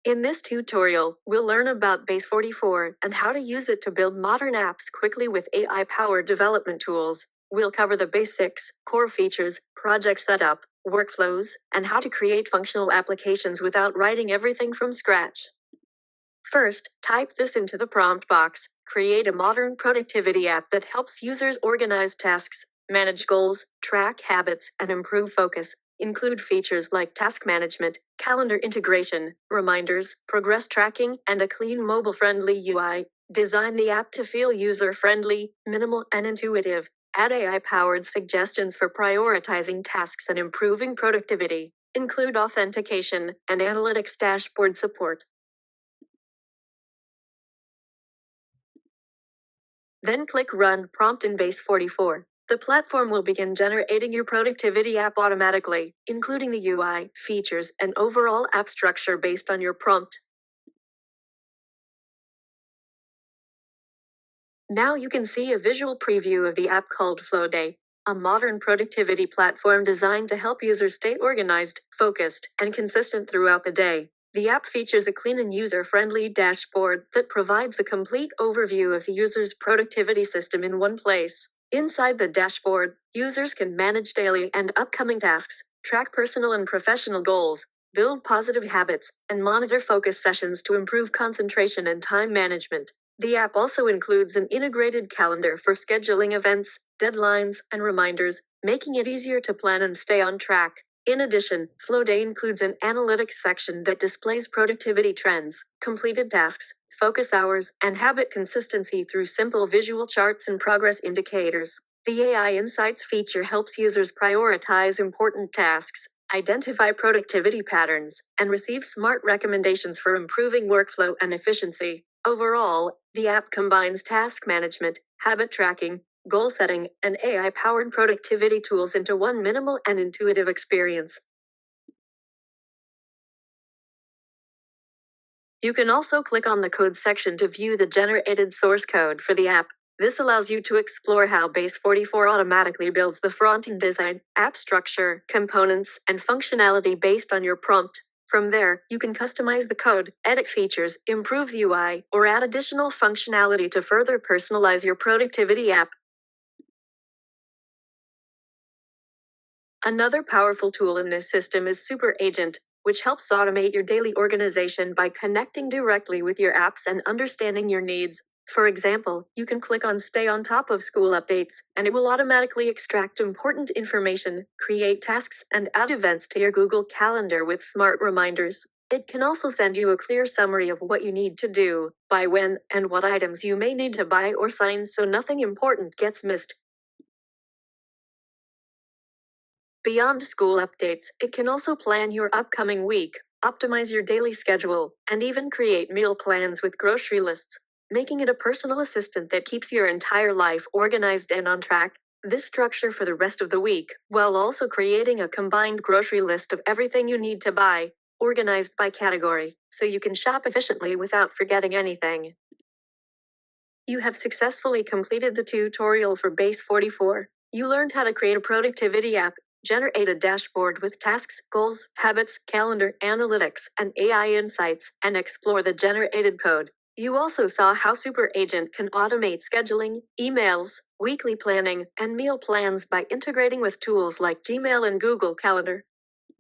In this tutorial, we'll learn about Base44 and how to use it to build modern apps quickly with AI-powered development tools. We'll cover the basics, core features, project setup, workflows, and how to create functional applications without writing everything from scratch. First, type this into the prompt box. Create a modern productivity app that helps users organize tasks, manage goals, track habits, and improve focus. Include features like task management, calendar integration, reminders, progress tracking, and a clean mobile-friendly UI. Design the app to feel user-friendly, minimal, and intuitive. Add AI-powered suggestions for prioritizing tasks and improving productivity. Include authentication and analytics dashboard support. Then click Run Prompt in Base44. The platform will begin generating your productivity app automatically, including the UI, features, and overall app structure based on your prompt. Now you can see a visual preview of the app called Flowday, a modern productivity platform designed to help users stay organized, focused, and consistent throughout the day. The app features a clean and user-friendly dashboard that provides a complete overview of the user's productivity system in one place. Inside the dashboard, users can manage daily and upcoming tasks, track personal and professional goals, build positive habits, and monitor focus sessions to improve concentration and time management. The app also includes an integrated calendar for scheduling events, deadlines, and reminders, making it easier to plan and stay on track. In addition, Flowday includes an analytics section that displays productivity trends, completed tasks, focus hours, and habit consistency through simple visual charts and progress indicators. The AI Insights feature helps users prioritize important tasks, identify productivity patterns, and receive smart recommendations for improving workflow and efficiency. Overall, the app combines task management, habit tracking, goal setting, and AI-powered productivity tools into one minimal and intuitive experience. You can also click on the code section to view the generated source code for the app. This allows you to explore how Base44 automatically builds the front-end design, app structure, components, and functionality based on your prompt. From there, you can customize the code, edit features, improve UI, or add additional functionality to further personalize your productivity app. Another powerful tool in this system is Super Agent, which helps automate your daily organization by connecting directly with your apps and understanding your needs. For example, you can click on Stay on top of school updates, and it will automatically extract important information, create tasks, and add events to your Google Calendar with smart reminders. It can also send you a clear summary of what you need to do, by when, and what items you may need to buy or sign so nothing important gets missed. Beyond school updates, it can also plan your upcoming week, optimize your daily schedule, and even create meal plans with grocery lists, making it a personal assistant that keeps your entire life organized and on track. This structure for the rest of the week, while also creating a combined grocery list of everything you need to buy, organized by category, so you can shop efficiently without forgetting anything. You have successfully completed the tutorial for Base44. You learned how to create a productivity app, generate a dashboard with tasks, goals, habits, calendar, analytics, and AI insights, and explore the generated code. You also saw how Super Agent can automate scheduling, emails, weekly planning, and meal plans by integrating with tools like Gmail and Google Calendar.